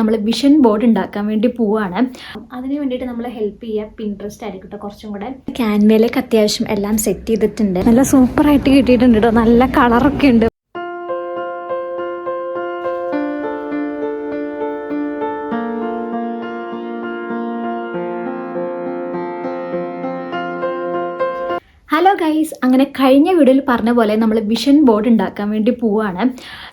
നമ്മൾ vision board ഉണ്ടാക്കാൻ വേണ്ടി പോവാണ്. അതിന് വേണ്ടിയിട്ട് നമ്മളെ ഹെൽപ്പ് ചെയ്യുക പിൻട്രസ്റ്റ് ആയിരിക്കും കേട്ടോ. കുറച്ചും കൂടെ ക്യാൻവയിലേക്ക് അത്യാവശ്യം എല്ലാം സെറ്റ് ചെയ്തിട്ടുണ്ട്. നല്ല സൂപ്പറായിട്ട് കിട്ടിയിട്ടുണ്ട് കേട്ടോ. നല്ല കളറൊക്കെ ഉണ്ട്. ഹലോ ഗൈസ്, അങ്ങനെ കഴിഞ്ഞ വീഡിയോയിൽ പറഞ്ഞ പോലെ നമ്മൾ വിഷൻ ബോർഡ് ഉണ്ടാക്കാൻ വേണ്ടി പോവുകയാണ്.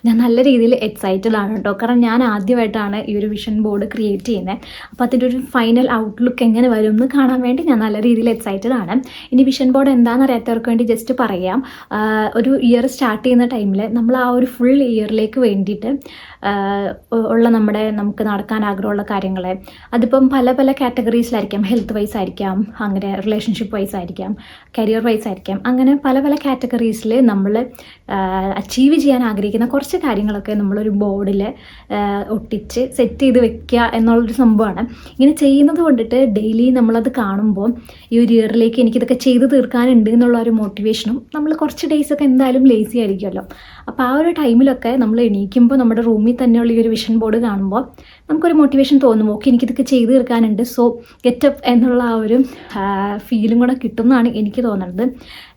ഞാൻ നല്ല രീതിയിൽ എക്സൈറ്റഡ് ആണ് കേട്ടോ. കാരണം ഞാൻ ആദ്യമായിട്ടാണ് ഈ ഒരു വിഷൻ ബോർഡ് ക്രിയേറ്റ് ചെയ്യുന്നത്. അപ്പോൾ അതിൻ്റെ ഒരു ഫൈനൽ ഔട്ട്ലുക്ക് എങ്ങനെ വരും എന്ന് കാണാൻ വേണ്ടി ഞാൻ നല്ല രീതിയിൽ എക്സൈറ്റഡ് ആണ്. ഇനി വിഷൻ ബോർഡ് എന്താണെന്ന് അറിയാത്തവർക്ക് വേണ്ടി ജസ്റ്റ് പറയാം. ഒരു ഇയർ സ്റ്റാർട്ട് ചെയ്യുന്ന ടൈമിൽ നമ്മൾ ആ ഒരു ഫുൾ ഇയറിലേക്ക് വേണ്ടിയിട്ട് ഉള്ള നമുക്ക് നടക്കാൻ ആഗ്രഹമുള്ള കാര്യങ്ങൾ, അതിപ്പം പല പല കാറ്റഗറീസിലായിരിക്കാം. ഹെൽത്ത് വൈസ് ആയിരിക്കാം, അങ്ങനെ റിലേഷൻഷിപ്പ് വൈസ് ആയിരിക്കാം, കരിയർ വൈസ് ആയിരിക്കാം. അങ്ങനെ പല പല കാറ്റഗറീസിൽ നമ്മൾ അച്ചീവ് ചെയ്യാൻ ആഗ്രഹിക്കുന്ന കുറച്ച് കാര്യങ്ങളൊക്കെ നമ്മളൊരു ബോർഡിൽ ഒട്ടിച്ച് സെറ്റ് ചെയ്ത് വെക്കുക എന്നുള്ളൊരു സംഭവമാണ്. ഇങ്ങനെ ചെയ്യുന്നത് കൊണ്ടിട്ട് ഡെയിലി നമ്മളത് കാണുമ്പോൾ ഈ ഒരു ഇയറിലേക്ക് എനിക്കിതൊക്കെ ചെയ്ത് തീർക്കാനുണ്ട് എന്നുള്ള ഒരു മോട്ടിവേഷനും, നമ്മൾ കുറച്ച് ഡേയ്സൊക്കെ എന്തായാലും ലേസി ആയിരിക്കുമല്ലോ. അപ്പോൾ ആ ഒരു ടൈമിലൊക്കെ നമ്മൾ എണീക്കുമ്പോൾ നമ്മുടെ റൂമിൽ തന്നെയുള്ള ഈ ഒരു വിഷൻ ബോർഡ് കാണുമ്പോൾ നമുക്കൊരു മോട്ടിവേഷൻ തോന്നും. ഓക്കെ, എനിക്കിതൊക്കെ ചെയ്ത് തീർക്കാനുണ്ട്, സോ ഗെറ്റ് അപ്പ് എന്നുള്ള ആ ഒരു ഫീലും കൂടെ കിട്ടുമെന്നാണ് എനിക്ക് തോന്നുന്നത്.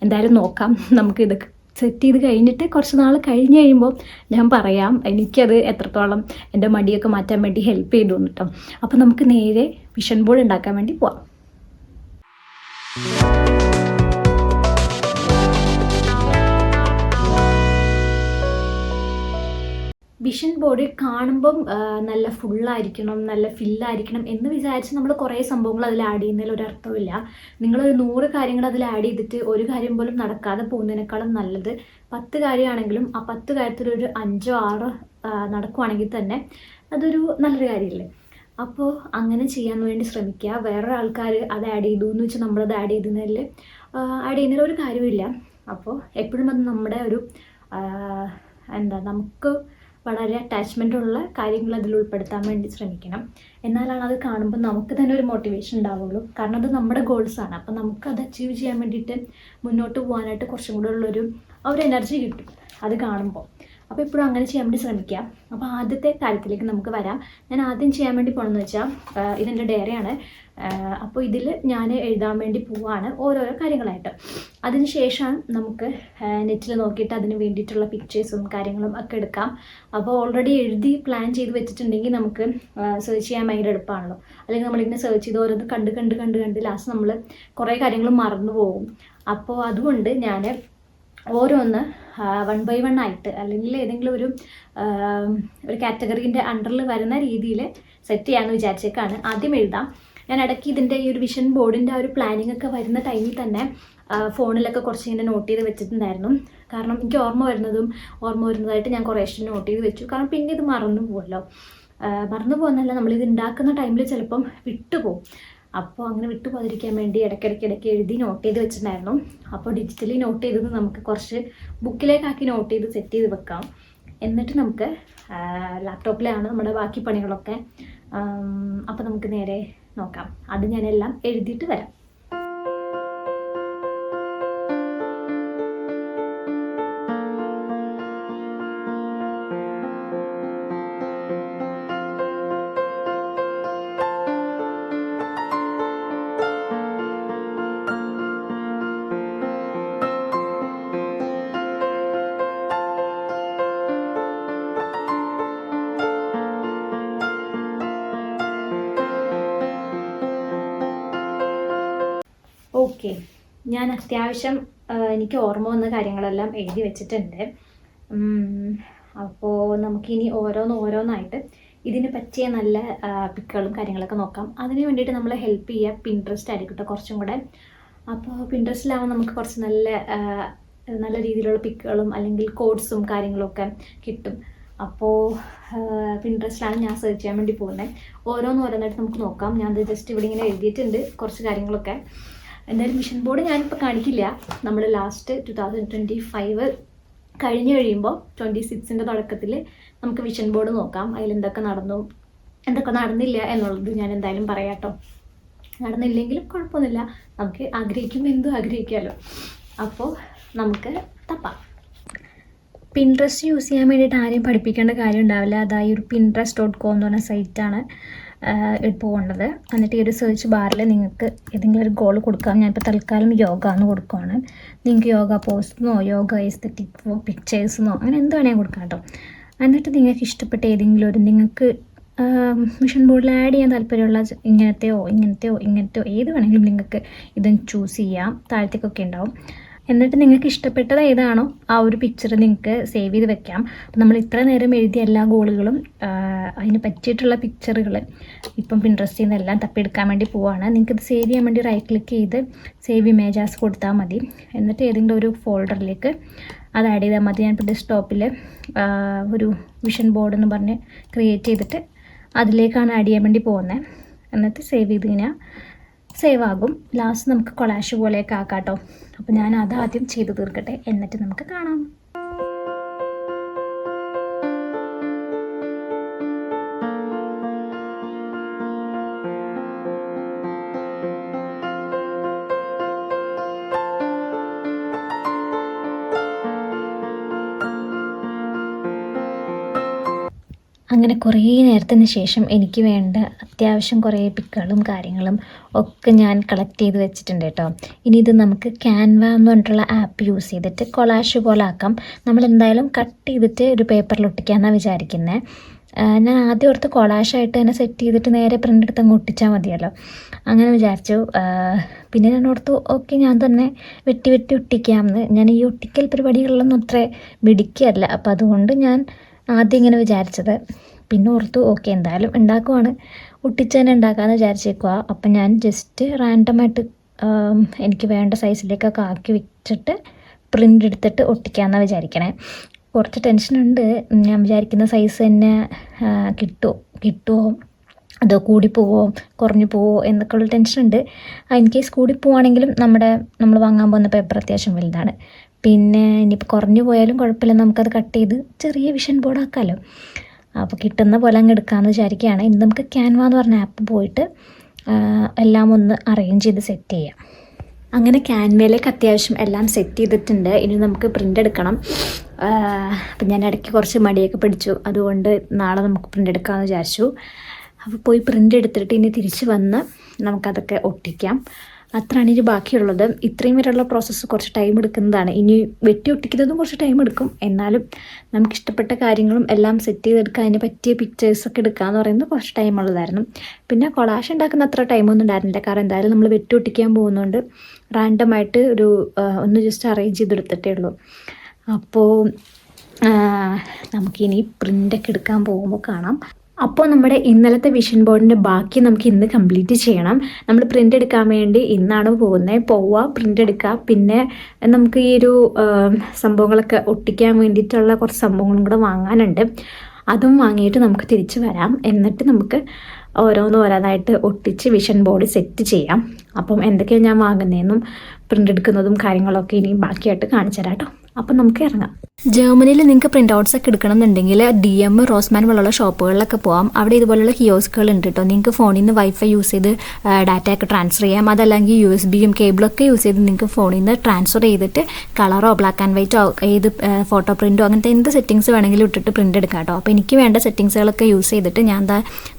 എന്തായാലും നോക്കാം. നമുക്ക് ഇതൊക്കെ സെറ്റ് ചെയ്ത് കഴിഞ്ഞിട്ട് കുറച്ച് നാൾ കഴിഞ്ഞ് കഴിയുമ്പോൾ ഞാൻ പറയാം എനിക്കത് എത്രത്തോളം എൻ്റെ മടിയൊക്കെ മാറ്റാൻ വേണ്ടി ഹെൽപ്പ് ചെയ്തു കേട്ടോ. അപ്പോൾ നമുക്ക് നേരെ വിഷൻ ബോർഡ് ഉണ്ടാക്കാൻ വേണ്ടി പോവാം. വിഷൻ ബോർഡ് കാണുമ്പം നല്ല ഫുള്ളായിരിക്കണം, നല്ല ഫില്ലായിരിക്കണം എന്ന് വിചാരിച്ച് നമ്മൾ കുറേ സംഭവങ്ങൾ അതിൽ ആഡ് ചെയ്യുന്നതിൽ ഒരർത്ഥമില്ല. നിങ്ങളൊരു 100 കാര്യങ്ങൾ അതിൽ ആഡ് ചെയ്തിട്ട് ഒരു കാര്യം പോലും നടക്കാതെ പോകുന്നതിനേക്കാളും നല്ലത് 10 കാര്യമാണെങ്കിലും ആ 10 കാര്യത്തിലൊരു 5 6 നടക്കുവാണെങ്കിൽ തന്നെ അതൊരു നല്ലൊരു കാര്യമില്ലേ. അപ്പോൾ അങ്ങനെ ചെയ്യാൻ വേണ്ടി ശ്രമിക്കുക. വേറൊരു ആൾക്കാർ അത് ആഡ് ചെയ്തു എന്ന് വെച്ചാൽ നമ്മളത് ആഡ് ചെയ്യുന്നതിൽ ഒരു കാര്യമില്ല. അപ്പോൾ എപ്പോഴും അത് നമ്മുടെ ഒരു നമുക്ക് വളരെ അറ്റാച്ച്മെൻ്റ് ഉള്ള കാര്യങ്ങൾ അതിൽ ഉൾപ്പെടുത്താൻ വേണ്ടി ശ്രമിക്കണം. എന്നാലാണ് അത് കാണുമ്പോൾ നമുക്ക് തന്നെ ഒരു മോട്ടിവേഷൻ ഉണ്ടാവുള്ളൂ. കാരണം അത് നമ്മുടെ ഗോൾസാണ്. അപ്പോൾ നമുക്കത് അച്ചീവ് ചെയ്യാൻ വേണ്ടിയിട്ട് മുന്നോട്ട് പോകാനായിട്ട് കുറച്ചും കൂടെ ഉള്ളൊരു എനർജി കിട്ടും അത് കാണുമ്പോൾ. അപ്പോൾ എപ്പോഴും അങ്ങനെ ചെയ്യാൻ വേണ്ടി ശ്രമിക്കുക. അപ്പോൾ ആദ്യത്തെ കാര്യത്തിലേക്ക് നമുക്ക് വരാം. ഞാൻ ആദ്യം ചെയ്യാൻ വേണ്ടി പോകണമെന്ന് വെച്ചാൽ ഇതെൻ്റെ ഡയറിയാണ്. അപ്പോൾ ഇതിൽ ഞാൻ എഴുതാൻ വേണ്ടി പോവാണ് ഓരോരോ കാര്യങ്ങളായിട്ട്. അതിന് ശേഷം നമുക്ക് നെറ്റിൽ നോക്കിയിട്ട് അതിന് വേണ്ടിയിട്ടുള്ള പിക്ചേഴ്സും കാര്യങ്ങളും ഒക്കെ എടുക്കാം. അപ്പോൾ ഓൾറെഡി എഴുതി പ്ലാൻ ചെയ്ത് വെച്ചിട്ടുണ്ടെങ്കിൽ നമുക്ക് സെർച്ച് ചെയ്യാൻ ഭയങ്കര എളുപ്പമാണല്ലോ. അല്ലെങ്കിൽ നമ്മളിങ്ങനെ സെർച്ച് ചെയ്ത് ഓരോന്ന് കണ്ട് ലാസ്റ്റ് നമ്മൾ കുറേ കാര്യങ്ങൾ മറന്നു പോകും. അപ്പോൾ അതുകൊണ്ട് ഞാൻ ഓരോന്ന് 1 by 1 ആയിട്ട്, അല്ലെങ്കിൽ ഏതെങ്കിലും ഒരു കാറ്റഗറീൻ്റെ അണ്ടറിൽ വരുന്ന രീതിയിൽ സെറ്റ് ചെയ്യാമെന്ന് വിചാരിച്ചേക്കാണ്. ആദ്യം എഴുതാം. ഞാൻ ഇടയ്ക്ക് ഇതിൻ്റെ ഈ ഒരു വിഷൻ ബോർഡിൻ്റെ ആ ഒരു പ്ലാനിങ് ഒക്കെ വരുന്ന ടൈമിൽ തന്നെ ഫോണിലൊക്കെ കുറച്ച് ഇങ്ങനെ നോട്ട് ചെയ്ത് വെച്ചിട്ടുണ്ടായിരുന്നു. കാരണം എനിക്ക് ഓർമ്മ വരുന്നതായിട്ട് ഞാൻ കുറേ ഇഷ്ടം നോട്ട് ചെയ്ത് വെച്ചു. കാരണം പിന്നെ ഇത് മറന്നു പോകുമല്ലോ. മറന്നു പോകുന്നല്ല, നമ്മളിത് ഉണ്ടാക്കുന്ന ടൈമിൽ ചിലപ്പം വിട്ടുപോകും. അപ്പോൾ അങ്ങനെ വിട്ടുപോകാതിരിക്കാൻ വേണ്ടി ഇടയ്ക്കിടയ്ക്ക് എഴുതി നോട്ട് ചെയ്ത് വെച്ചിട്ടുണ്ടായിരുന്നു. അപ്പോൾ ഡിജിറ്റലി നോട്ട് ചെയ്തത് നമുക്ക് കുറച്ച് ബുക്കിലേക്കാക്കി നോട്ട് ചെയ്ത് സെറ്റ് ചെയ്ത് വെക്കാം. എന്നിട്ട് നമുക്ക് ലാപ്ടോപ്പിലാണ് നമ്മുടെ ബാക്കി പണികളൊക്കെ. അപ്പോൾ നമുക്ക് നേരെ നോക്കാം. അത് ഞാനെല്ലാം എഴുതിയിട്ട് വരാം. ഓക്കെ, ഞാൻ അത്യാവശ്യം എനിക്ക് ഓർമ്മ വന്ന കാര്യങ്ങളെല്ലാം എഴുതി വെച്ചിട്ടുണ്ട്. അപ്പോൾ നമുക്കിനി ഓരോന്നായിട്ട് ഇതിന് പറ്റിയ നല്ല പിക്കുകളും കാര്യങ്ങളൊക്കെ നോക്കാം. അതിന് വേണ്ടിയിട്ട് നമ്മളെ ഹെൽപ്പ് ചെയ്യുക പിൻട്രസ്റ്റ് ആയിരിക്കും കേട്ടോ കുറച്ചും കൂടെ. അപ്പോൾ പിൻട്രസ്റ്റിലാവുമ്പോൾ നമുക്ക് കുറച്ച് നല്ല രീതിയിലുള്ള പിക്കുകളും അല്ലെങ്കിൽ കോഡ്സും കാര്യങ്ങളൊക്കെ കിട്ടും. അപ്പോൾ പിൻട്രസ്റ്റിലാണ് ഞാൻ സെർച്ച് ചെയ്യാൻ വേണ്ടി പോകുന്നത്. ഓരോന്നായിട്ട് നമുക്ക് നോക്കാം. ഞാൻ ജസ്റ്റ് ഇവിടെ ഇങ്ങനെ എഴുതിയിട്ടുണ്ട് കുറച്ച് കാര്യങ്ങളൊക്കെ. എന്തായാലും വിഷൻ ബോർഡ് ഞാനിപ്പോൾ കാണിക്കില്ല. നമ്മൾ ലാസ്റ്റ് 2025 കഴിഞ്ഞ് കഴിയുമ്പോൾ 26ൻ്റെ തുടക്കത്തിൽ നമുക്ക് വിഷൻ ബോർഡ് നോക്കാം. അതിലെന്തൊക്കെ നടന്നു, എന്തൊക്കെ നടന്നില്ല എന്നുള്ളത് ഞാൻ എന്തായാലും പറയാം കേട്ടോ. നടന്നില്ലെങ്കിലും കുഴപ്പമൊന്നുമില്ല, നമുക്ക് ആഗ്രഹിക്കുമ്പോൾ എന്തും ആഗ്രഹിക്കാമല്ലോ. അപ്പോൾ നമുക്ക് തപ്പാം. പിൻട്രസ്റ്റ് യൂസ് ചെയ്യാൻ വേണ്ടിയിട്ട് ആരെയും പഠിപ്പിക്കേണ്ട കാര്യം ഉണ്ടാവില്ല. അതായത് ഒരു pinterest.com എന്ന് പറഞ്ഞ സൈറ്റാണ് പോകേണ്ടത്. എന്നിട്ട് ഈ ഒരു സെർച്ച് ബാറിൽ നിങ്ങൾക്ക് ഏതെങ്കിലും ഒരു ഗോൾ കൊടുക്കാം. ഞാനിപ്പോൾ തൽക്കാലം യോഗ എന്ന് കൊടുക്കുകയാണ്. നിങ്ങൾക്ക് യോഗ പോസ്റ്റെന്നോ യോഗ എസ്തെറ്റിക് പിക്ചേഴ്സെന്നോ അങ്ങനെ എന്ത് വേണമെങ്കിൽ കൊടുക്കാം കേട്ടോ. എന്നിട്ട് നിങ്ങൾക്ക് ഇഷ്ടപ്പെട്ട ഏതെങ്കിലും ഒരു നിങ്ങൾക്ക് വിഷൻ ബോർഡിൽ ആഡ് ചെയ്യാൻ താല്പര്യമുള്ള ഇങ്ങനത്തെയോ ഏത് വേണമെങ്കിലും നിങ്ങൾക്ക് ഇതൊന്ന് ചൂസ് ചെയ്യാം. താഴത്തേക്കൊക്കെ ഉണ്ടാവും. എന്നിട്ട് നിങ്ങൾക്ക് ഇഷ്ടപ്പെട്ടത് ഏതാണോ ആ ഒരു പിക്ചർ നിങ്ങൾക്ക് സേവ് ചെയ്ത് വെക്കാം. അപ്പോൾ നമ്മൾ ഇത്ര നേരം എഴുതിയ എല്ലാ ഗോളുകളും അതിന് പറ്റിയിട്ടുള്ള പിക്ചറുകൾ ഇപ്പം പിൻട്രസ്റ്റിൽ നിന്നെല്ലാം തപ്പിയെടുക്കാൻ വേണ്ടി പോവുകയാണ്. നിങ്ങൾക്കിത് സേവ് ചെയ്യാൻ വേണ്ടി റൈറ്റ് ക്ലിക്ക് ചെയ്ത് സേവ് ഇമേജാസ് കൊടുത്താൽ മതി. എന്നിട്ട് ഏതെങ്കിലും ഒരു ഫോൾഡറിലേക്ക് അത് ആഡ് ചെയ്താൽ മതി. ഞാനിപ്പോൾ ഡെസ്ക്ടോപ്പിൽ ഒരു വിഷൻ ബോർഡ് എന്ന് പറഞ്ഞ് ക്രിയേറ്റ് ചെയ്തിട്ട് അതിലേക്കാണ് ആഡ് ചെയ്യാൻ വേണ്ടി പോകുന്നത്. എന്നിട്ട് സേവ് ചെയ്ത് കഴിഞ്ഞാൽ സേവ് ആകും. ലാസ്റ്റ് നമുക്ക് കൊളാഷ് പോലെയൊക്കെ ആക്കാം കേട്ടോ. അപ്പോൾ ഞാൻ അതാദ്യം ചെയ്ത് തീർക്കട്ടെ, എന്നിട്ട് നമുക്ക് കാണാം. അങ്ങനെ കുറേ നേരത്തിന് ശേഷം എനിക്ക് വേണ്ട അത്യാവശ്യം കുറേ പിക്കുകളും കാര്യങ്ങളും ഒക്കെ ഞാൻ കളക്ട് ചെയ്ത് വെച്ചിട്ടുണ്ട് കേട്ടോ. ഇനി ഇത് നമുക്ക് ക്യാൻവ എന്ന് പറഞ്ഞിട്ടുള്ള ആപ്പ് യൂസ് ചെയ്തിട്ട് കൊളാഷ് പോലെ ആക്കാം. നമ്മൾ എന്തായാലും കട്ട് ചെയ്തിട്ട് ഒരു പേപ്പറിൽ ഒട്ടിക്കാമെന്നാണ് വിചാരിക്കുന്നത്. ഞാൻ ആദ്യം ഓർത്ത് കൊളാഷായിട്ട് തന്നെ സെറ്റ് ചെയ്തിട്ട് നേരെ പ്രിൻ്റ് എടുത്ത് അങ്ങ് ഒട്ടിച്ചാൽ മതിയല്ലോ, അങ്ങനെ വിചാരിച്ചു. പിന്നെ ഞാൻ ഓർത്തു ഓക്കെ ഞാൻ തന്നെ വെട്ടി ഒട്ടിക്കാമെന്ന്. ഞാൻ ഈ ഒട്ടിക്കൽ പരിപാടികളിലൊന്നും അത്ര മിടിക്കല്ല, അപ്പോൾ അതുകൊണ്ട് ഞാൻ ആദ്യം ഇങ്ങനെ വിചാരിച്ചത്. പിന്നെ ഓർത്തു ഓക്കെ എന്തായാലും ഉണ്ടാക്കുവാണ്, ഒട്ടിച്ച് തന്നെ ഉണ്ടാക്കാമെന്ന് വിചാരിച്ചേക്കുക. അപ്പം ഞാൻ ജസ്റ്റ് റാൻഡമായിട്ട് എനിക്ക് വേണ്ട സൈസിലേക്കൊക്കെ ആക്കി വെച്ചിട്ട് പ്രിൻ്റ് എടുത്തിട്ട് ഒട്ടിക്കാമെന്നാണ് വിചാരിക്കണേ. കുറച്ച് ടെൻഷനുണ്ട്. ഞാൻ വിചാരിക്കുന്ന സൈസ് തന്നെ കിട്ടുമോ അതോ കൂടിപ്പോവോ കുറഞ്ഞു പോവോ എന്നൊക്കെയുള്ള ടെൻഷനുണ്ട്. ഇൻ കേസ് കൂടിപ്പോവാണെങ്കിലും നമ്മൾ വാങ്ങാൻ പോകുന്ന പേപ്പർ അത്യാവശ്യം വലുതാണ്. പിന്നെ ഇനിയിപ്പോൾ കുറഞ്ഞു പോയാലും കുഴപ്പമില്ല, നമുക്കത് കട്ട് ചെയ്ത് ചെറിയ വിഷൻ ബോർഡ് ആക്കാമല്ലോ. അപ്പോൾ കിട്ടുന്ന പോലെ അങ്ങ് എടുക്കാമെന്ന് വിചാരിക്കുകയാണ്. ഇനി നമുക്ക് ക്യാൻവ എന്ന് പറഞ്ഞ ആപ്പ് പോയിട്ട് എല്ലാം ഒന്ന് അറേഞ്ച് ചെയ്ത് സെറ്റ് ചെയ്യാം. അങ്ങനെ ക്യാൻവയിലേക്ക് അത്യാവശ്യം എല്ലാം സെറ്റ് ചെയ്തിട്ടുണ്ട്. ഇനി നമുക്ക് പ്രിൻ്റ് എടുക്കണം. അപ്പം ഞാൻ ഇടയ്ക്ക് കുറച്ച് മടിയൊക്കെ പിടിച്ചു, അതുകൊണ്ട് നാളെ നമുക്ക് പ്രിൻ്റ് എടുക്കാമെന്ന് വിചാരിച്ചു. അപ്പോൾ പോയി പ്രിൻ്റ് എടുത്തിട്ട് ഇനി തിരിച്ച് വന്ന് നമുക്കതൊക്കെ ഒട്ടിക്കാം. അത്രയാണ് ഇനി ബാക്കിയുള്ളത്. ഇത്രയും വരെയുള്ള പ്രോസസ്സ് കുറച്ച് ടൈം എടുക്കുന്നതാണ്. ഇനി വെട്ടി ഒട്ടിക്കുന്നതും കുറച്ച് ടൈം എടുക്കും. എന്നാലും നമുക്കിഷ്ടപ്പെട്ട കാര്യങ്ങളും എല്ലാം സെറ്റ് ചെയ്തെടുക്കുക, അതിന് പറ്റിയ പിക്ചേഴ്സൊക്കെ എടുക്കുക എന്ന് പറയുന്നത് കുറച്ച് ടൈമുള്ളതായിരുന്നു. പിന്നെ കൊളാഷ് ഉണ്ടാക്കുന്ന അത്ര ടൈമൊന്നും ഉണ്ടായിരുന്നില്ല, കാരണം എന്തായാലും നമ്മൾ വെട്ടി ഒട്ടിക്കാൻ പോകുന്നതുകൊണ്ട് റാൻഡമായിട്ട് ഒന്ന് ജസ്റ്റ് അറേഞ്ച് ചെയ്തെടുത്തിട്ടേ ഉള്ളൂ. അപ്പോൾ നമുക്കിനി പ്രിൻ്റൊക്കെ എടുക്കാൻ പോകുമ്പോൾ കാണാം. അപ്പോൾ നമ്മുടെ ഇന്നലത്തെ വിഷൻ ബോർഡിൻ്റെ ബാക്കി നമുക്ക് ഇന്ന് കംപ്ലീറ്റ് ചെയ്യണം. നമ്മൾ പ്രിൻ്റ് എടുക്കാൻ വേണ്ടി ഇന്നാണ് പോവുക പ്രിൻ്റ് എടുക്കുക. പിന്നെ നമുക്ക് ഈ ഒരു സംഭവങ്ങളൊക്കെ ഒട്ടിക്കാൻ വേണ്ടിയിട്ടുള്ള കുറച്ച് സംഭവങ്ങളും കൂടെ വാങ്ങാനുണ്ട്. അതും വാങ്ങിയിട്ട് നമുക്ക് തിരിച്ച് വരാം. എന്നിട്ട് നമുക്ക് ഓരോന്നായിട്ട് ഒട്ടിച്ച് വിഷൻ ബോർഡ് സെറ്റ് ചെയ്യാം. അപ്പം എന്തൊക്കെയാണ് ഞാൻ വാങ്ങുന്നതെന്നും പ്രിൻ്റ് എടുക്കുന്നതും കാര്യങ്ങളൊക്കെ ഇനി ബാക്കിയായിട്ട് കാണിച്ചു തരാം കേട്ടോ. അപ്പം നമുക്ക് ഇറങ്ങാം. ജർമ്മനിയിൽ നിങ്ങൾക്ക് പ്രിൻ്റ് ഔട്ട്സ് ഒക്കെ എടുക്കണമെന്നുണ്ടെങ്കിൽ DM റോസ്മാൻ പോലുള്ള ഷോപ്പുകളിലൊക്കെ പോകാം. അവിടെ ഇതുപോലുള്ള കിയോസ്കുകൾ ഉണ്ട് കേട്ടോ. നിങ്ങൾക്ക് ഫോണിൽ നിന്ന് വൈഫൈ യൂസ് ചെയ്ത് ഡാറ്റയൊക്കെ ട്രാൻസ്ഫർ ചെയ്യാം. അതല്ലെങ്കിൽ USB കേബിളൊക്കെ യൂസ് ചെയ്ത് നിങ്ങൾക്ക് ഫോണിൽ നിന്ന് ട്രാൻസ്ഫർ ചെയ്തിട്ട് കളറോ ബ്ലാക്ക് ആൻഡ് വൈറ്റോ ഏത് ഫോട്ടോ പ്രിൻറ്റോ അങ്ങനത്തെ എന്ത് സെറ്റിങ്സ് വേണമെങ്കിലും ഇട്ടിട്ട് പ്രിൻ്റ് എടുക്കാം കേട്ടോ. അപ്പോൾ എനിക്ക് വേണ്ട സെറ്റിങ്സുകളൊക്കെ യൂസ് ചെയ്തിട്ട് ഞാൻ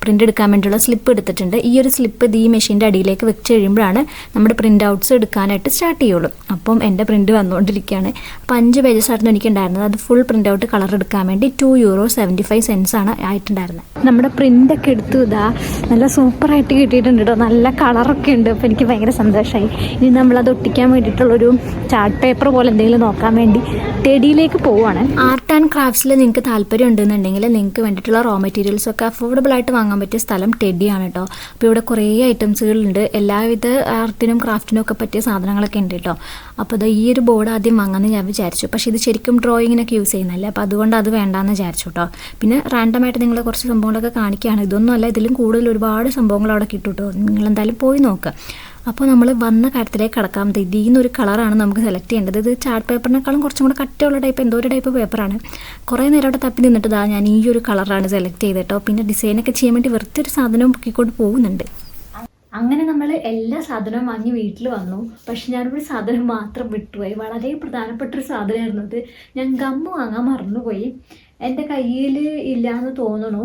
പ്രിൻ്റ് എടുക്കാൻ വേണ്ടിയുള്ള സ്ലിപ്പ് എടുത്തിട്ടുണ്ട്. ഈ ഒരു സ്ലിപ്പ് ഈ മെഷീൻ്റെ അടിയിലേക്ക് വെച്ച് കഴിയുമ്പോഴാണ് നമ്മുടെ പ്രിൻ്റ് ഔട്ട്സ് എടുക്കാനായിട്ട് സ്റ്റാർട്ട് ചെയ്യുള്ളൂ. അപ്പം എൻ്റെ പ്രിൻ്റ് വന്നുകൊണ്ടിരിക്കുകയാണ്. അപ്പോൾ 5 പേജസ് ആയിരുന്നു എനിക്കുണ്ടായിരുന്നത്. അത് ഫുൾ പ്രിൻ്റ് ഔട്ട് കളർ എടുക്കാൻ വേണ്ടി €2.75 ആണ് ആയിട്ടുണ്ടായിരുന്നത്. നമ്മുടെ പ്രിൻ്റൊക്കെ എടുത്തു നല്ല സൂപ്പറായിട്ട് കിട്ടിയിട്ടുണ്ട് കേട്ടോ. നല്ല കളറൊക്കെ ഉണ്ട്. അപ്പോൾ എനിക്ക് ഭയങ്കര സന്തോഷമായി. ഇനി നമ്മളത് ഒട്ടിക്കാൻ വേണ്ടിയിട്ടുള്ളൊരു ചാർട്ട് പേപ്പർ പോലെ എന്തെങ്കിലും നോക്കാൻ വേണ്ടി ടെഡിയിലേക്ക് പോവുകയാണ്. ആർട്ട് ആൻഡ് ക്രാഫ്റ്റ്സിൽ നിങ്ങൾക്ക് താല്പര്യം ഉണ്ടെന്നുണ്ടെങ്കിൽ നിങ്ങൾക്ക് വേണ്ടിയിട്ടുള്ള റോ മെറ്റീരിയൽസൊക്കെ അഫോർഡബിൾ ആയിട്ട് വാങ്ങാൻ പറ്റിയ സ്ഥലം ടെഡിയാണ് കേട്ടോ. അപ്പോൾ ഇവിടെ കുറേ ഐറ്റംസുകളുണ്ട്. എല്ലാവിധ ആർട്ടിനും ക്രാഫ്റ്റിനും ഒക്കെ പറ്റിയ സാധനങ്ങളൊക്കെ ഉണ്ട് കേട്ടോ. അപ്പോൾ ഈ ഒരു ബോർഡ് ആദ്യം വാങ്ങാമെന്ന് ഞാൻ വിചാരിച്ചു. പക്ഷേ ഇത് ശരിക്കും ഡ്രോയിങ്ങിനൊക്കെ യൂസ് ചെയ്യുന്നതല്ലേ, അപ്പോൾ അതുകൊണ്ട് അത് വേണ്ടാന്ന് വിചാരിച്ചു കേട്ടോ. പിന്നെ റാൻഡമായിട്ട് നിങ്ങൾ കുറച്ച് സംഭവങ്ങളൊക്കെ കാണിക്കുകയാണ്. ഇതൊന്നുമല്ല, ഇതിലും കൂടുതൽ ഒരുപാട് സംഭവങ്ങൾ അവിടെ കിട്ടും കേട്ടോ. നിങ്ങളെന്തായാലും പോയി നോക്കുക. അപ്പോൾ നമ്മൾ വന്ന കാര്യത്തിലേക്ക് കടക്കാം. ഇതിൽ നിന്നൊരു കളറാണ് നമുക്ക് സെലക്ട് ചെയ്യേണ്ടത്. ഇത് ചാർട്ട് പേപ്പറിനേക്കാളും കുറച്ചും കൂടെ കട്ടിയുള്ള ടൈപ്പ് എന്തോ ഒരു ടൈപ്പ് പേപ്പറാണ്. കുറേ നേരം അവിടെ തപ്പി നിന്നിട്ട് ഞാൻ ഈ ഒരു കളറാണ് സെലക്ട് ചെയ്തിട്ടോ. പിന്നെ ഡിസൈനൊക്കെ ചെയ്യാൻ വേണ്ടി വെറുതെ ഒരു സാധനവും പൊക്കിക്കൊണ്ട് പോകുന്നുണ്ട്. അങ്ങനെ നമ്മൾ എല്ലാ സാധനവും വാങ്ങി വീട്ടിൽ വന്നു. പക്ഷെ ഞാനൊരു സാധനം മാത്രം വിട്ടുപോയി. വളരെ പ്രധാനപ്പെട്ടൊരു സാധനമായിരുന്നു അത്. ഞാൻ ഗമ്മ് വാങ്ങാൻ മറന്നുപോയി. എൻ്റെ കയ്യിൽ ഇല്ലയെന്ന് തോന്നണു.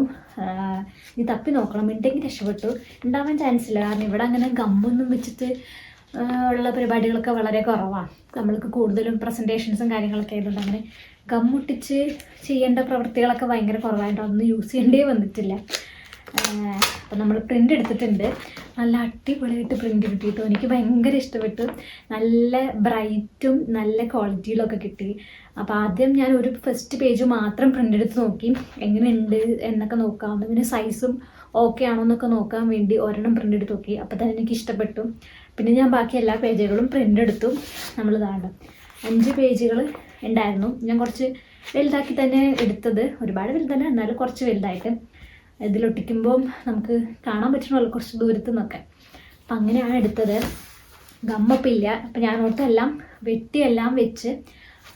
നീ തപ്പി നോക്കണം, ഉണ്ടെങ്കിൽ രക്ഷപ്പെട്ടു. ഉണ്ടാവാൻ ചാൻസ് ഇല്ല, കാരണം ഇവിടെ അങ്ങനെ ഗമ്മൊന്നും വെച്ചിട്ട് ഉള്ള പരിപാടികളൊക്കെ വളരെ കുറവാണ്. നമ്മൾക്ക് കൂടുതലും പ്രസൻറ്റേഷൻസും കാര്യങ്ങളൊക്കെ ആയതുകൊണ്ട് അങ്ങനെ ഗമ്മൊട്ടിച്ച് ചെയ്യേണ്ട പ്രവൃത്തികളൊക്കെ ഭയങ്കര കുറവായിട്ട് ഒന്നും യൂസ് ചെയ്യേണ്ടേ വന്നിട്ടില്ല. അപ്പം നമ്മൾ പ്രിൻ്റ് എടുത്തിട്ടുണ്ട്. നല്ല അടിപൊളിയായിട്ട് പ്രിൻ്റ് കിട്ടിയിട്ടു. എനിക്ക് ഭയങ്കര ഇഷ്ടപ്പെട്ടു. നല്ല ബ്രൈറ്റും നല്ല ക്വാളിറ്റിയിലൊക്കെ കിട്ടി. അപ്പോൾ ആദ്യം ഞാൻ ഒരു ഫസ്റ്റ് പേജ് മാത്രം പ്രിൻ്റ് എടുത്ത് നോക്കി എങ്ങനെയുണ്ട് എന്നൊക്കെ നോക്കാം. പിന്നെ സൈസും ഓക്കെ ആണോ എന്നൊക്കെ നോക്കാൻ വേണ്ടി ഒരെണ്ണം പ്രിൻ്റ് എടുത്ത് നോക്കി. അപ്പോൾ തന്നെ എനിക്ക് ഇഷ്ടപ്പെട്ടു. പിന്നെ ഞാൻ ബാക്കി എല്ലാ പേജുകളും പ്രിൻ്റ് എടുത്തു. നമ്മൾ ഇതാണ് 5 പേജുകൾ ഉണ്ടായിരുന്നു. ഞാൻ കുറച്ച് വലുതാക്കി തന്നെ എടുത്തത്. ഒരുപാട് വലുതല്ല, എന്നാലും കുറച്ച് വലുതായിട്ട്. ഇതിലൊട്ടിക്കുമ്പോൾ നമുക്ക് കാണാൻ പറ്റണമല്ലോ കുറച്ച് ദൂരത്തു നിന്നൊക്കെ. അപ്പം അങ്ങനെയാണ് എടുത്തത്. ഗമ്മപ്പം ഇല്ല. അപ്പം ഞാൻ ഓർത്തെല്ലാം വെട്ടിയെല്ലാം വെച്ച്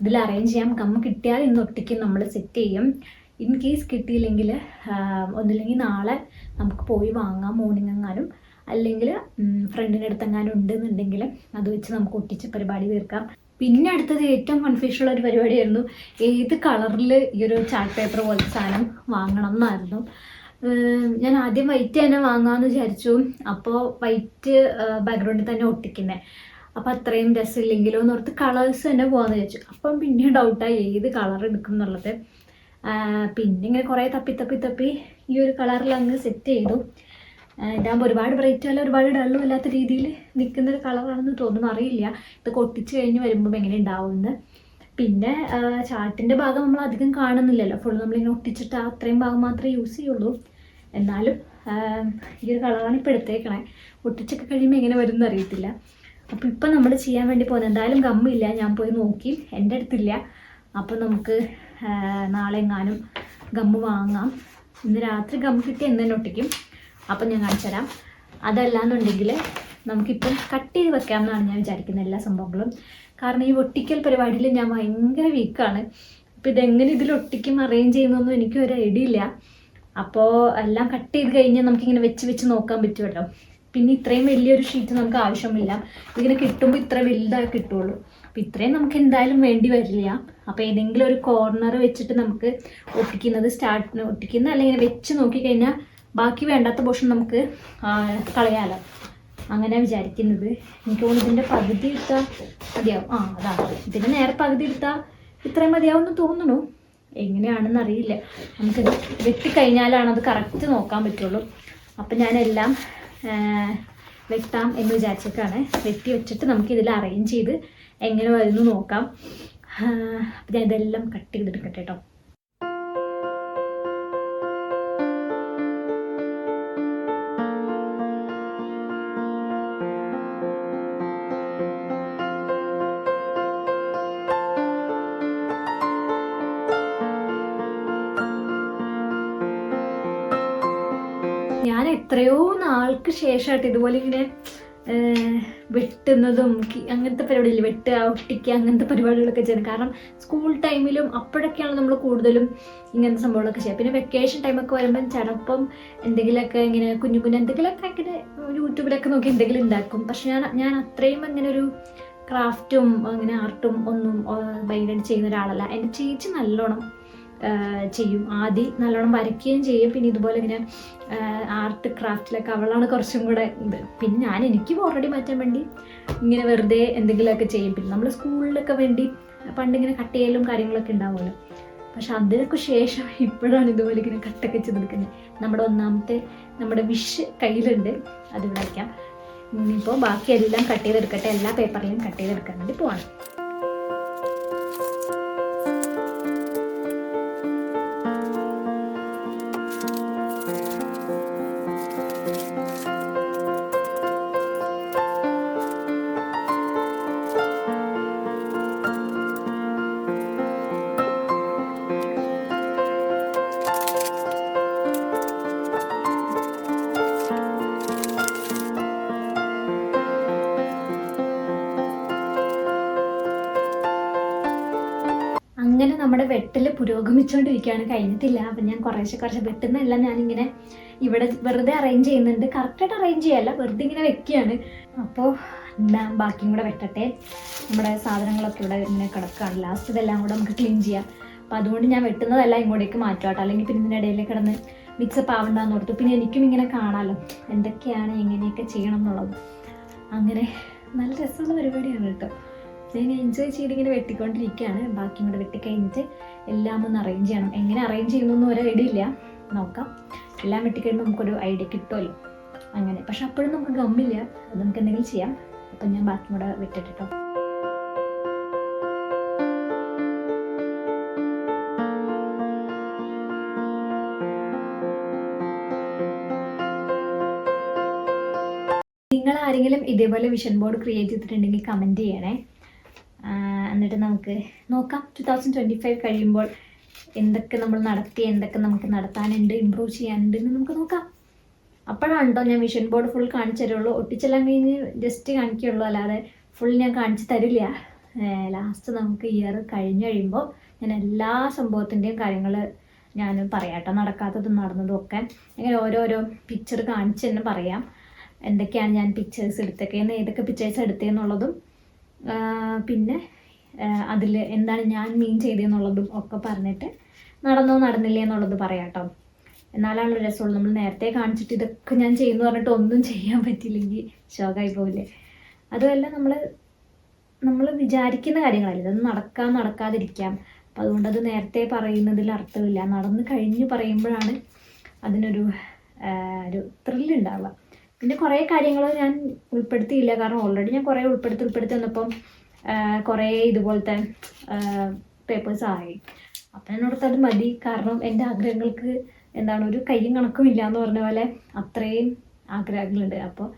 ഇതിൽ അറേഞ്ച് ചെയ്യാം. ഗമ്മ കിട്ടിയാൽ ഇന്ന് ഒട്ടിക്കും, നമ്മൾ സെറ്റ് ചെയ്യും. ഇൻ കേസ് കിട്ടിയില്ലെങ്കിൽ ഒന്നില്ലെങ്കിൽ നാളെ നമുക്ക് പോയി വാങ്ങാം മോർണിംഗ് എങ്ങാനും, അല്ലെങ്കിൽ ഫ്രണ്ടിൻ്റെ അടുത്ത് എങ്ങാനും ഉണ്ടെന്നുണ്ടെങ്കിൽ അത് വെച്ച് നമുക്ക് ഒട്ടിച്ച് പരിപാടി തീർക്കാം. പിന്നെ അടുത്തത് ഏറ്റവും കൺഫ്യൂഷനുള്ള ഒരു പരിപാടിയായിരുന്നു, ഏത് കളറിൽ ഈ ഒരു ചാർട്ട് പേപ്പർ പോലത്തെ സാധനം വാങ്ങണം എന്നായിരുന്നു. ഞാൻ ആദ്യം വൈറ്റ് തന്നെ വാങ്ങാമെന്ന് വിചാരിച്ചു. അപ്പോൾ വൈറ്റ് ബാക്ക്ഗ്രൗണ്ടിൽ തന്നെ ഒട്ടിക്കുന്നത്, അപ്പോൾ അത്രയും രസമില്ലെങ്കിലോ എന്നോർത്ത് കളേഴ്സ് തന്നെ പോകാമെന്ന് വിചാരിച്ചു. അപ്പം പിന്നെ ഡൗട്ടായി ഏത് കളർ എടുക്കും എന്നുള്ളത്. പിന്നെ ഇങ്ങനെ കുറേ തപ്പി ഈ ഒരു കളറിൽ അങ്ങ് സെറ്റ് ചെയ്തു. ഇതാകുമ്പോൾ ഒരുപാട് ബ്രൈറ്റും അല്ല ഒരുപാട് ഡള്ളും അല്ലാത്ത രീതിയിൽ നിൽക്കുന്നൊരു കളറാണെന്ന് തോന്നുന്നു, അറിയില്ല. ഇതൊക്കെ ഒട്ടിച്ച് കഴിഞ്ഞ് വരുമ്പോൾ എങ്ങനെ ഉണ്ടാവുമെന്ന്. പിന്നെ ചാർട്ടിൻ്റെ ഭാഗം നമ്മൾ അധികം കാണുന്നില്ലല്ലോ, ഫുൾ നമ്മളിങ്ങനെ ഒട്ടിച്ചിട്ട് അത്രയും ഭാഗം മാത്രമേ യൂസ് ചെയ്യുള്ളൂ. എന്നാലും ഈ ഒരു കളറാണ് ഇപ്പോൾ എടുത്തേക്കണേ. ഒട്ടിച്ചൊക്കെ കഴിയുമ്പോൾ എങ്ങനെ വരും എന്ന് അറിയത്തില്ല. അപ്പോൾ ഇപ്പം നമ്മൾ ചെയ്യാൻ വേണ്ടി പോകുന്നത്, എന്തായാലും ഗമ്മില്ല, ഞാൻ പോയി നോക്കി, എൻ്റെ അടുത്തില്ല. അപ്പോൾ നമുക്ക് നാളെ എങ്ങാനും ഗമ്മ് വാങ്ങാം. ഇന്ന് രാത്രി ഗമ്മ് കിട്ടി എന്ന് തന്നെ ഒട്ടിക്കും. അപ്പം ഞാൻ കാണിച്ചു തരാം. അതല്ലാന്നുണ്ടെങ്കിൽ നമുക്കിപ്പം കട്ട് ചെയ്ത് വെക്കാമെന്നാണ് ഞാൻ വിചാരിക്കുന്നത് എല്ലാ സംഭവങ്ങളും. കാരണം ഈ ഒട്ടിക്കൽ പരിപാടിയിൽ ഞാൻ ഭയങ്കര വീക്കാണ്. അപ്പോൾ ഇതെങ്ങനെ ഇതിൽ ഒട്ടിക്കും അറേഞ്ച് ചെയ്യുന്നൊന്നും എനിക്കൊരു ഐഡിയ ഇല്ല. അപ്പോൾ എല്ലാം കട്ട് ചെയ്ത് കഴിഞ്ഞാൽ നമുക്കിങ്ങനെ വെച്ച് നോക്കാൻ പറ്റുമല്ലോ. പിന്നെ ഇത്രയും വലിയൊരു ഷീറ്റ് നമുക്ക് ആവശ്യമില്ല. ഇതിങ്ങനെ കിട്ടുമ്പോൾ ഇത്ര വലുതായി കിട്ടുള്ളൂ. അപ്പോൾ ഇത്രയും നമുക്ക് എന്തായാലും വേണ്ടി വരില്ല. അപ്പോൾ ഏതെങ്കിലും ഒരു കോർണർ വെച്ചിട്ട് നമുക്ക് ഒട്ടിക്കുന്ന അല്ലെങ്കിൽ വെച്ച് നോക്കിക്കഴിഞ്ഞാൽ ബാക്കി വേണ്ടാത്ത പോർഷൻ നമുക്ക് കളയാലോ. അങ്ങനെ വിചാരിക്കുന്നത്. എനിക്ക് തോന്നുന്നു ഇതിൻ്റെ പകുതി എടുത്താൽ മതിയാവും. അതാണ് ഇതിൻ്റെ നേരെ പകുതി എടുത്താൽ ഇത്രയും മതിയാവുമെന്ന് തോന്നുന്നു. എങ്ങനെയാണെന്ന് അറിയില്ല. നമുക്കിത് വെട്ടിക്കഴിഞ്ഞാലാണ് അത് കറക്റ്റ് നോക്കാൻ പറ്റുള്ളൂ. അപ്പം ഞാനെല്ലാം വെട്ടാം എന്ന് വിചാരിച്ചിട്ടാണ്. വെട്ടി വെച്ചിട്ട് നമുക്കിതിൽ അറേഞ്ച് ചെയ്ത് എങ്ങനെ വരുന്നു നോക്കാം. അപ്പം ഞാൻ ഇതെല്ലാം കട്ട് ചെയ്തെടുക്കട്ടെ കേട്ടോ. ഞാൻ എത്രയോ നാൾക്ക് ശേഷമായിട്ട് ഇതുപോലെ ഇങ്ങനെ വെട്ടുന്നതും അങ്ങനത്തെ പരിപാടിയില്ല, വെട്ടുക ഒട്ടിക്കുക അങ്ങനത്തെ പരിപാടികളൊക്കെ ചെയ്യുന്നത്. കാരണം സ്കൂൾ ടൈമിലും അപ്പോഴൊക്കെയാണ് നമ്മൾ കൂടുതലും ഇങ്ങനത്തെ സംഭവങ്ങളൊക്കെ ചെയ്യുക. പിന്നെ വെക്കേഷൻ ടൈമൊക്കെ വരുമ്പം ചിലപ്പം എന്തെങ്കിലുമൊക്കെ ഇങ്ങനെ കുഞ്ഞു എന്തെങ്കിലുമൊക്കെ ഇങ്ങനെ യൂട്യൂബിലൊക്കെ നോക്കി എന്തെങ്കിലും ഉണ്ടാക്കും. പക്ഷെ ഞാൻ അത്രയും അങ്ങനെ ഒരു ക്രാഫ്റ്റും അങ്ങനെ ആർട്ടും ഒന്നും ഭയങ്കരമായിട്ട് ചെയ്യുന്ന ഒരാളല്ല. എൻ്റെ ചേച്ചി നല്ലോണം ചെയ്യും. ആദ്യം നല്ലോണം വരയ്ക്കുകയും ചെയ്യും. പിന്നെ ഇതുപോലെ ഇങ്ങനെ ആർട്ട് ക്രാഫ്റ്റിലൊക്കെ അവളാണ് കുറച്ചും കൂടെ ഇത്. പിന്നെ എനിക്ക് ഓൾറെഡി മാറ്റാൻ വേണ്ടി ഇങ്ങനെ വെറുതെ എന്തെങ്കിലുമൊക്കെ ചെയ്യും. പിന്നെ നമ്മൾ സ്കൂളിലൊക്കെ വേണ്ടി പണ്ടിങ്ങനെ കട്ട് ചെയ്യലും കാര്യങ്ങളൊക്കെ ഉണ്ടാവുമല്ലോ. പക്ഷെ അതിനൊക്കെ ശേഷം ഇപ്പോഴാണ് ഇതുപോലെ ഇങ്ങനെ കട്ടൊക്കെ ചെയ്തെടുക്കുന്നത്. നമ്മുടെ വിഷ് കയ്യിലുണ്ട്, അതിവിടെ വയ്ക്കാം. ഇനിയിപ്പോൾ ബാക്കി എല്ലാം കട്ട് ചെയ്തെടുക്കട്ടെ. എല്ലാ പേപ്പറിലും കട്ട് ചെയ്തെടുക്കാൻ വേണ്ടി പോവാണ്. അങ്ങനെ നമ്മുടെ വെട്ടൽ പുരോഗമിച്ചുകൊണ്ടിരിക്കുകയാണ്, കഴിഞ്ഞിട്ടില്ല. അപ്പം ഞാൻ കുറേശ്ശെ വെട്ടുന്നതെല്ലാം ഞാനിങ്ങനെ ഇവിടെ വെറുതെ അറേഞ്ച് ചെയ്യുന്നുണ്ട്. കറക്റ്റായിട്ട് അറേഞ്ച് ചെയ്യല്ല, വെറുതെ ഇങ്ങനെ വെക്കുകയാണ്. അപ്പോൾ ഞാൻ ബാക്കിയും കൂടെ വെട്ടട്ടെ. നമ്മുടെ സാധനങ്ങളൊക്കെ ഇവിടെ ഇങ്ങനെ കിടക്കുകയാണ്. ലാസ്റ്റ് ഇതെല്ലാം കൂടെ നമുക്ക് ക്ലീൻ ചെയ്യാം. അപ്പോൾ അതുകൊണ്ട് ഞാൻ വെട്ടുന്നതെല്ലാം ഇങ്ങോട്ടേക്ക് മാറ്റാട്ടോ, അല്ലെങ്കിൽ പിന്നെ ഇതിൻ്റെ ഇടയിൽ കിടന്ന് മിക്സപ്പ് ആവണ്ടെന്ന് ഓർത്തു. പിന്നെ എനിക്കും ഇങ്ങനെ കാണാമല്ലോ എന്തൊക്കെയാണ് എങ്ങനെയൊക്കെ ചെയ്യണം എന്നുള്ളത്. അങ്ങനെ നല്ല രസമുള്ള പരിപാടിയാണ് കേട്ടോ. ഞാൻ എൻജോയ് ചെയ്തിങ്ങനെ വെട്ടിക്കൊണ്ടിരിക്കുകയാണ്. ബാക്കിയും കൂടെ വെട്ടിക്കഴിഞ്ഞിട്ട് എല്ലാം ഒന്ന് അറേഞ്ച് ചെയ്യണം. എങ്ങനെ അറേഞ്ച് ചെയ്യുന്നൊന്നും ഒരു ഐഡിയ ഇല്ല, നോക്കാം. എല്ലാം വെട്ടിക്കഴിയുമ്പോൾ നമുക്കൊരു ഐഡിയ കിട്ടുമല്ലോ അങ്ങനെ. പക്ഷെ അപ്പോഴും നമുക്ക് ഗമ്മില്ല, അത് നമുക്ക് എന്തെങ്കിലും ചെയ്യാം. അപ്പം ഞാൻ ബാക്കിയും കൂടെ വെട്ടിട്ടോ. നിങ്ങൾ ആരെങ്കിലും ഇതേപോലെ വിഷൻ ബോർഡ് ക്രിയേറ്റ് ചെയ്തിട്ടുണ്ടെങ്കിൽ കമൻറ്റ് ചെയ്യണേ. എന്നിട്ട് നമുക്ക് നോക്കാം 2025 കഴിയുമ്പോൾ എന്തൊക്കെ നമ്മൾ നടത്തി, എന്തൊക്കെ നമുക്ക് നടത്താനുണ്ട്, ഇമ്പ്രൂവ് ചെയ്യാനുണ്ട് എന്ന് നമുക്ക് നോക്കാം. അപ്പോഴാണ് കേട്ടോ ഞാൻ വിഷൻ ബോർഡ് ഫുൾ കാണിച്ചു തരുള്ളൂ. ഒട്ടിച്ചെല്ലാം കഴിഞ്ഞ് ജസ്റ്റ് കാണിക്കുള്ളൂ, അല്ലാതെ ഫുൾ ഞാൻ കാണിച്ചു തരില്ല. ലാസ്റ്റ് നമുക്ക് ഇയർ കഴിയുമ്പോൾ ഞാൻ എല്ലാ സംഭവത്തിൻ്റെയും കാര്യങ്ങൾ ഞാൻ പറയാം കേട്ടോ, നടക്കാത്തതും നടന്നതും ഒക്കെ. അങ്ങനെ ഓരോരോ പിക്ചർ കാണിച്ച് തന്നെ പറയാം എന്തൊക്കെയാണ് ഞാൻ പിക്ചേഴ്സ് എടുത്തേക്കെന്ന്, ഏതൊക്കെ പിക്ചേഴ്സ് എടുത്തതെന്നുള്ളതും പിന്നെ അതിൽ എന്താണ് ഞാൻ മീൻ ചെയ്തതെന്നുള്ളതും ഒക്കെ പറഞ്ഞിട്ട് നടന്നോ നടന്നില്ലേ എന്നുള്ളത് പറയാം കേട്ടോ. എന്നാലാണ് രസമുള്ളൂ. നമ്മൾ നേരത്തെ കാണിച്ചിട്ട് ഇതൊക്കെ ഞാൻ ചെയ്യുന്നു പറഞ്ഞിട്ട് ഒന്നും ചെയ്യാൻ പറ്റിയില്ലെങ്കിൽ ഷോക്കായി പോവില്ലേ. അതുമല്ല നമ്മൾ വിചാരിക്കുന്ന കാര്യങ്ങളല്ല, ഇതൊന്നും നടക്കാതിരിക്കാം. അപ്പം അതുകൊണ്ട് അത് നേരത്തെ പറയുന്നതിൽ അർത്ഥമില്ല. നടന്ന് കഴിഞ്ഞ് പറയുമ്പോഴാണ് അതിനൊരു ത്രില്ലുണ്ടാവുക. പിന്നെ കുറേ കാര്യങ്ങൾ ഞാൻ ഉൾപ്പെടുത്തിയില്ല, കാരണം ഓൾറെഡി ഞാൻ കുറേ ഉൾപ്പെടുത്തി വന്നപ്പം കുറേ ഇതുപോലത്തെ പേപ്പേഴ്സ് ആയി. അപ്പം എന്നോടത്ത് അത് മതി, കാരണം എൻ്റെ ആഗ്രഹങ്ങൾക്ക് എന്താണ് ഒരു കയ്യും കണക്കും ഇല്ല എന്ന് പറഞ്ഞ പോലെ അത്രയും ആഗ്രഹങ്ങളുണ്ട്. അപ്പോൾ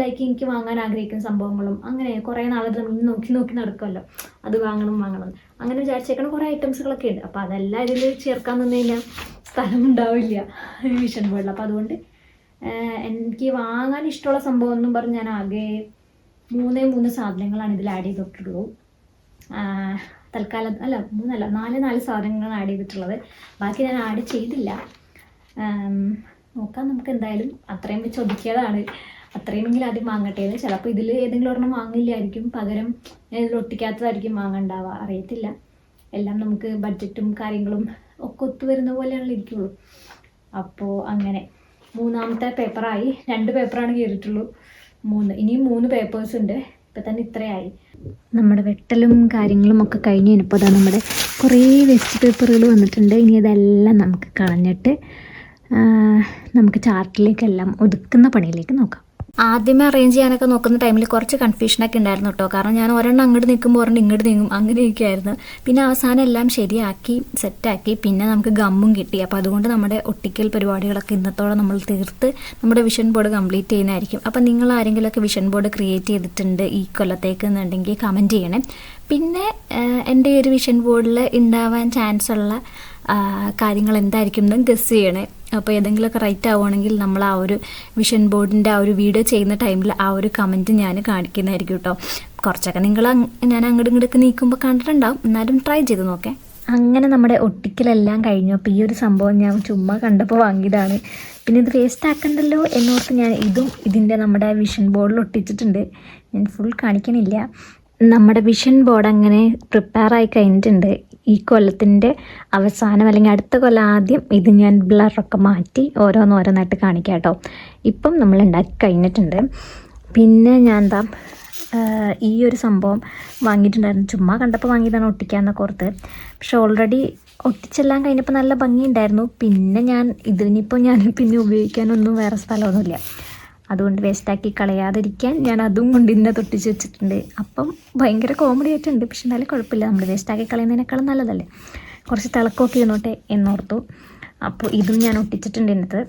ലൈക്ക് എനിക്ക് വാങ്ങാൻ ആഗ്രഹിക്കുന്ന സംഭവങ്ങളും അങ്ങനെ കുറേ നാളായിട്ട് നമ്മൾ നോക്കി നടക്കുമല്ലോ, അത് വാങ്ങണം അങ്ങനെ വിചാരിച്ചേക്കണം കുറേ ഐറ്റംസുകളൊക്കെ ഉണ്ട്. അപ്പോൾ അതെല്ലാം ഇതിൽ ചേർക്കാൻ നിന്ന് കഴിഞ്ഞാൽ സ്ഥലം ഉണ്ടാവില്ല വിഷൻ ബോർഡിൽ. അപ്പോൾ അതുകൊണ്ട് എനിക്ക് വാങ്ങാൻ ഇഷ്ടമുള്ള സംഭവം എന്നും പറഞ്ഞ് ഞാൻ ആകെ 3 സാധനങ്ങളാണ് ഇതിൽ ആഡ് ചെയ്തിട്ടുള്ളൂ. തൽക്കാലം 4 സാധനങ്ങളാണ് ആഡ് ചെയ്തിട്ടുള്ളത്. ബാക്കി ഞാൻ ആഡ് ചെയ്തില്ല. നോക്കാം നമുക്ക്. എന്തായാലും അത്രയും വെച്ച് ഒതുക്കിയതാണ്, അത്രയുമെങ്കിലും ആദ്യം വാങ്ങട്ടേന്ന്. ചിലപ്പോൾ ഇതിൽ ഏതെങ്കിലും ഒരെണ്ണം വാങ്ങില്ലായിരിക്കും, പകരം ഞാൻ ഇതിൽ ഒട്ടിക്കാത്തതായിരിക്കും വാങ്ങണ്ടാവുക, അറിയത്തില്ല. എല്ലാം നമുക്ക് ബഡ്ജറ്റും കാര്യങ്ങളും ഒക്കെ ഒത്തുവരുന്ന പോലെയാണല്ലോ ഇരിക്കുള്ളൂ. അപ്പോൾ അങ്ങനെ 3ാമത്തെ പേപ്പറായി. 2 പേപ്പറാണ് കയറിയിട്ടുള്ളൂ, ഇനിയും 3 പേപ്പേഴ്സ് ഉണ്ട്. ഇപ്പം തന്നെ ഇത്രയായി. നമ്മുടെ വെട്ടലും കാര്യങ്ങളും ഒക്കെ കഴിഞ്ഞ് കഴിഞ്ഞപ്പോൾ അതാ നമ്മുടെ കുറേ വേസ്റ്റ് പേപ്പറുകൾ വന്നിട്ടുണ്ട്. ഇനി അതെല്ലാം നമുക്ക് കളഞ്ഞിട്ട് നമുക്ക് ചാർട്ടിലേക്കെല്ലാം ഒതുക്കുന്ന പണിയിലേക്ക് നോക്കാം. ആദ്യമേ അറേഞ്ച് ചെയ്യാനൊക്കെ നോക്കുന്ന ടൈമിൽ കുറച്ച് കൺഫ്യൂഷനൊക്കെ ഉണ്ടായിരുന്നു കേട്ടോ, കാരണം ഞാൻ ഒരെണ്ണം അങ്ങോട്ട് നിൽക്കുമ്പോൾ ഒരെണ്ണം ഇങ്ങോട്ട് നീങ്ങും, അങ്ങനെയൊക്കെയായിരുന്നു. പിന്നെ അവസാനം എല്ലാം ശരിയാക്കി സെറ്റാക്കി. പിന്നെ നമുക്ക് ഗമ്മും കിട്ടി. അപ്പോൾ അതുകൊണ്ട് നമ്മുടെ ഒട്ടിക്കൽ പരിപാടികളൊക്കെ ഇന്നത്തോടെ നമ്മൾ തീർത്ത് നമ്മുടെ വിഷൻ ബോർഡ് കംപ്ലീറ്റ് ചെയ്യുന്നതായിരിക്കും. അപ്പോൾ നിങ്ങൾ ആരെങ്കിലുമൊക്കെ വിഷൻ ബോർഡ് ക്രിയേറ്റ് ചെയ്തിട്ടുണ്ട് ഈ കൊല്ലത്തേക്ക് എന്നുണ്ടെങ്കിൽ കമൻറ്റ് ചെയ്യണേ. പിന്നെ എൻ്റെ ഒരു വിഷൻ ബോർഡിൽ ഉണ്ടാവാൻ ചാൻസ് ഉള്ള കാര്യങ്ങൾ എന്തായിരിക്കും എന്ന് ഗസ് ചെയ്യണേ. അപ്പോൾ ഏതെങ്കിലുമൊക്കെ റൈറ്റ് ആവുകയാണെങ്കിൽ നമ്മൾ ആ ഒരു വിഷൻ ബോർഡിൻ്റെ ആ ഒരു വീഡിയോ ചെയ്യുന്ന ടൈമിൽ ആ ഒരു കമൻറ്റ് ഞാൻ കാണിക്കുന്നതായിരിക്കും കേട്ടോ. കുറച്ചൊക്കെ ഞാൻ അങ്ങോട്ടും ഇങ്ങോട്ടൊക്കെ നീക്കുമ്പോൾ കണ്ടിട്ടുണ്ടാവും, എന്നാലും ട്രൈ ചെയ്ത് നോക്കേ. അങ്ങനെ നമ്മുടെ ഒട്ടിക്കലെല്ലാം കഴിഞ്ഞു. അപ്പോൾ ഈ ഒരു സംഭവം ഞാൻ ചുമ്മാ കണ്ടപ്പോൾ വാങ്ങിയതാണ്. പിന്നെ ഇത് വേസ്റ്റ് ആക്കണ്ടല്ലോ എന്നോർത്ത് ഞാൻ ഇതിൻ്റെ നമ്മുടെ വിഷൻ ബോർഡിൽ ഒട്ടിച്ചിട്ടുണ്ട്. ഞാൻ ഫുൾ കാണിക്കണില്ല. നമ്മുടെ വിഷൻ ബോർഡ് അങ്ങനെ പ്രിപ്പയർ ആയി കഴിഞ്ഞിട്ടുണ്ട്. ഈ കൊല്ലത്തിൻ്റെ അവസാനം അല്ലെങ്കിൽ അടുത്ത കൊല്ലം ആദ്യം ഇത് ഞാൻ ബ്ലറൊക്കെ മാറ്റി ഓരോന്നായിട്ട് കാണിക്കാം കേട്ടോ. ഇപ്പം നമ്മൾ ഉണ്ടാക്കി കഴിഞ്ഞിട്ടുണ്ട്. പിന്നെ ഞാൻ ഈ ഒരു സംഭവം വാങ്ങിയിട്ടുണ്ടായിരുന്നു, ചുമ്മാ കണ്ടപ്പോൾ വാങ്ങിയതാണ് ഒട്ടിക്കാമെന്നൊക്കെ ഓർത്ത്. പക്ഷെ ഓൾറെഡി ഒട്ടിച്ചെല്ലാം കഴിഞ്ഞപ്പോൾ നല്ല ഭംഗിയുണ്ടായിരുന്നു. പിന്നെ ഇതിനിപ്പോൾ ഞാൻ പിന്നെ ഉപയോഗിക്കാനൊന്നും വേറെ സ്ഥലമൊന്നുമില്ല, അതുകൊണ്ട് വേസ്റ്റാക്കി കളയാതിരിക്കാൻ ഞാൻ അതും കൊണ്ട് ഇന്നെ തൊട്ടിച്ച് വെച്ചിട്ടുണ്ട്. അപ്പം ഭയങ്കര കോമഡി ആയിട്ടുണ്ട്, പക്ഷെ എന്നാലും കുഴപ്പമില്ല, നമ്മൾ വേസ്റ്റാക്കി കളയുന്നതിനേക്കാളും നല്ലതല്ലേ, കുറച്ച് തിളക്കമൊക്കെ ഇരുന്നോട്ടെ എന്നോർത്തു. അപ്പോൾ ഇതും ഞാൻ ഒട്ടിച്ചിട്ടുണ്ട് ഇതിനകത്ത്.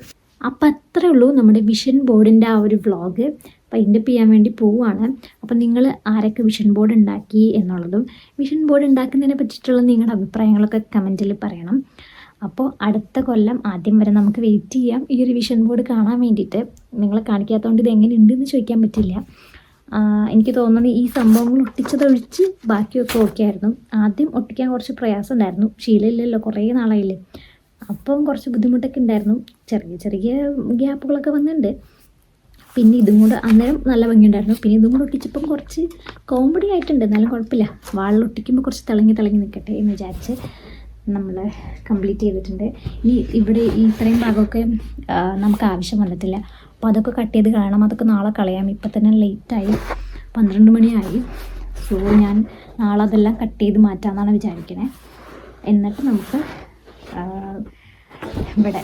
അപ്പം അത്രേ ഉള്ളൂ നമ്മുടെ വിഷൻ ബോർഡിൻ്റെ ആ ഒരു വ്ളോഗ് വൈൻഡപ്പ് ചെയ്യാൻ വേണ്ടി പോവുകയാണ്. അപ്പം നിങ്ങൾ ആരൊക്കെ വിഷൻ ബോർഡ് ഉണ്ടാക്കി എന്നുള്ളതും വിഷൻ ബോർഡ് ഉണ്ടാക്കുന്നതിനെ പറ്റിയിട്ടുള്ള നിങ്ങളുടെ അഭിപ്രായങ്ങളൊക്കെ കമൻറ്റിൽ പറയണം. അപ്പോൾ അടുത്ത കൊല്ലം ആദ്യം വരെ നമുക്ക് വെയിറ്റ് ചെയ്യാം ഈ ഒരു വിഷൻ ബോർഡ് കാണാൻ വേണ്ടിയിട്ട്. നിങ്ങളെ കാണിക്കാത്തതുകൊണ്ട് ഇത് എങ്ങനെയുണ്ടെന്ന് ചോദിക്കാൻ പറ്റില്ല. എനിക്ക് തോന്നുന്നത് ഈ സംഭവങ്ങൾ ഒട്ടിച്ചതൊഴിച്ച് ബാക്കിയൊക്കെ ഓക്കെ ആയിരുന്നു. ആദ്യം ഒട്ടിക്കാൻ കുറച്ച് പ്രയാസം ഉണ്ടായിരുന്നു, ശീലമില്ലല്ലോ, കുറേ നാളായില്ലേ. അപ്പം കുറച്ച് ബുദ്ധിമുട്ടൊക്കെ ഉണ്ടായിരുന്നു, ചെറിയ ചെറിയ ഗ്യാപ്പുകളൊക്കെ വന്നിട്ടുണ്ട്. പിന്നെ ഇതും കൂടെ അന്നേരം നല്ല ഭംഗിയുണ്ടായിരുന്നു. പിന്നെ ഇതും കൂടെ ഒട്ടിച്ചപ്പം കുറച്ച് കോമഡി ആയിട്ടുണ്ട്, എന്നാലും കുഴപ്പമില്ല. വാളിൽ ഒട്ടിക്കുമ്പോൾ കുറച്ച് തിളങ്ങി നിൽക്കട്ടെ എന്ന് വിചാരിച്ച് നമ്മൾ കംപ്ലീറ്റ് ചെയ്തിട്ടുണ്ട്. ഇനി ഇവിടെ ഈ ഇത്രയും ഭാഗമൊക്കെ നമുക്ക് ആവശ്യം വന്നിട്ടില്ല, അപ്പോൾ അതൊക്കെ കട്ട് ചെയ്ത് കളയണം. അതൊക്കെ നാളെ കളയാം. ഇപ്പം തന്നെ ലേറ്റായി, 12 മണിയായി. സോ ഞാൻ നാളെ അതെല്ലാം കട്ട് ചെയ്ത് മാറ്റാമെന്നാണ് വിചാരിക്കണേ. എന്നിട്ട് നമുക്ക് ഇവിടെ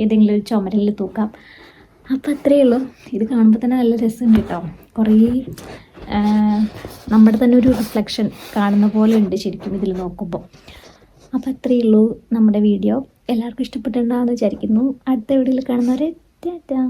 ഏതെങ്കിലും ഒരു ചുമരിൽ തൂക്കാം. അപ്പോൾ അത്രയേ ഉള്ളൂ. ഇത് കാണുമ്പോൾ തന്നെ നല്ല രസമുണ്ട് കേട്ടോ. കുറേ നമ്മുടെ തന്നെ ഒരു റിഫ്ലക്ഷൻ കാണുന്ന പോലെ ഉണ്ട് ശരിക്കും ഇതിൽ നോക്കുമ്പോൾ. അപ്പോൾ അത്രയേ ഉള്ളൂ നമ്മുടെ വീഡിയോ. എല്ലാവർക്കും ഇഷ്ടപ്പെട്ടിട്ടുണ്ടാകുമെന്ന് വിചാരിക്കുന്നു. അടുത്ത വീഡിയോയിൽ കാണുന്നവരെ ടാറ്റാ.